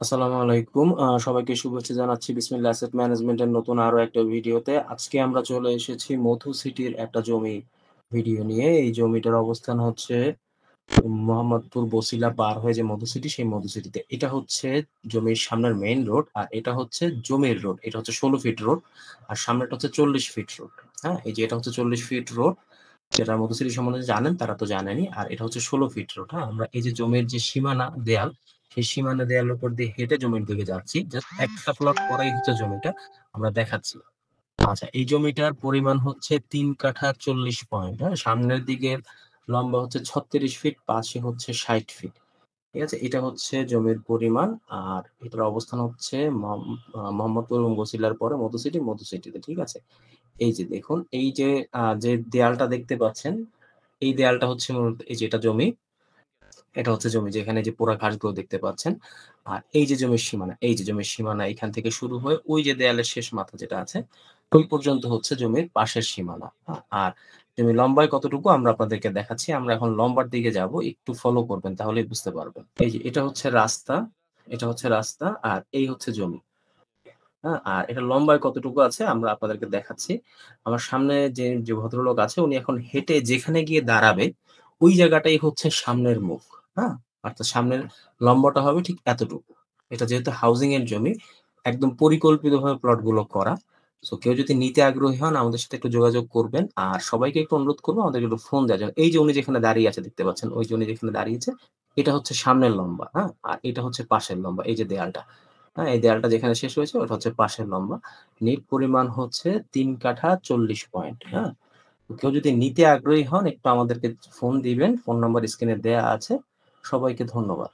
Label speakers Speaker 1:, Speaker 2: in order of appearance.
Speaker 1: আসসালামু আলাইকুম। সবাইকে শুভেচ্ছা জানাচ্ছি বিসমিল্লাহ অ্যাসেট ম্যানেজমেন্টের নতুন আরো একটা ভিডিওতে। আজকে আমরা চলে এসেছি মধু সিটির একটা জমি ভিডিও নিয়ে। এই জমিটার অবস্থান হচ্ছে মোহাম্মদপুর বছিলা পার হয়ে যে মধু সিটি, সেই মধু সিটিতে। এটা হচ্ছে জমির সামনের মেইন রোড, আর এটা হচ্ছে জমির রোড। এটা হচ্ছে ১৬ ফিট রোড, আর সামনেটা হচ্ছে ৪০ ফিট রোড। হ্যাঁ? এই যে এটা হচ্ছে ৪০ ফিট রোড, যেটা মধু সিটি সম্বন্ধে জানেন তারা তো জানেনই। আর এটা হচ্ছে ১৬ ফিট রোড। হ্যাঁ? আমরা এই যে জমির যে সীমানা দেয়াল, সেই সীমানা দেয়ালের উপর দিয়ে হেঁটে জমির দিকে যাচ্ছি। জাস্ট একটা প্লট পরেই হচ্ছে জমিটা আমরা দেখাচ্ছি। আচ্ছা, এই জমিটার পরিমাণ হচ্ছে ৩ কাঠা ৪০ পয়েন্ট। হ্যাঁ? সামনের দিকে লম্বা হচ্ছে ৩৬ ফিট, পাশে হচ্ছে ৬০ ফিট। ঠিক আছে? এটা হচ্ছে জমির পরিমাণ। আর এটার অবস্থান হচ্ছে মোহাম্মদপুর এবং বছিলার পরে মধু সিটি, মধু সিটিতে। ঠিক আছে? এই যে দেখুন, এই যে যে দেয়ালটা দেখতে পাচ্ছেন, এই দেয়ালটা হচ্ছে মূলত এই যে এটা জমি। এটা হচ্ছে জমি, যেখানে যে পোড়া ঘাসগুলো দেখতে পাচ্ছেন। আর এই যে জমির সীমানা, এই যে জমির সীমানা এখান থেকে শুরু হয়ে ওই যে দেয়ালের শেষ মাথা যেটা আছে, ওই পর্যন্ত হচ্ছে জমির পাশের সীমানা। আর জমি লম্বায় কতটুকু আমরা আপনাদেরকে দেখাচ্ছি। আমরা এখন লম্বার দিকে যাব। একটু ফলো করবেন, তাহলেই বুঝতে পারবেন। এই যে এটা হচ্ছে রাস্তা, এটা হচ্ছে রাস্তা, আর এই হচ্ছে জমি। আর এটা লম্বায় কতটুকু আছে আমরা আপনাদেরকে দেখাচ্ছি। আমার সামনে যে ভদ্রলোক আছে, উনি এখন হেঁটে যেখানে গিয়ে দাঁড়াবে, ওই জায়গাটাই হচ্ছে সামনের মুখ। হ্যাঁ? অর্থাৎ সামনের লম্বাটা হবে ঠিক এতটুকু। এটা যেহেতু হাউজিং এর জমি, একদম পরিকল্পিতভাবে প্লট গুলো করা। সো কেউ যদি নিতে আগ্রহী হন আমাদের সাথে একটু যোগাযোগ করবেন। আর সবাইকে একটু অনুরোধ করব আমাদেরকে একটু ফোন দেওয়ার জন্য। এই যে উনি যেখানে দাঁড়িয়ে আছে দেখতে পাচ্ছেন, ওই যে উনি যেখানে দাঁড়িয়েছে, এটা হচ্ছে সামনের লম্বা। হ্যাঁ? আর এটা হচ্ছে পাশের লম্বা। এই যে দেয়ালটা। হ্যাঁ? এই দেয়ালটা যেখানে শেষ হয়েছে ওটা হচ্ছে পাশের লম্বা। নিট পরিমাণ হচ্ছে ৩ কাঠা ৪০ পয়েন্ট। হ্যাঁ? তো কেউ যদি নিতে আগ্রহী হন একটু আমাদেরকে ফোন দিবেন। ফোন নাম্বার স্ক্রিনে দেয়া আছে। সবাইকে ধন্যবাদ।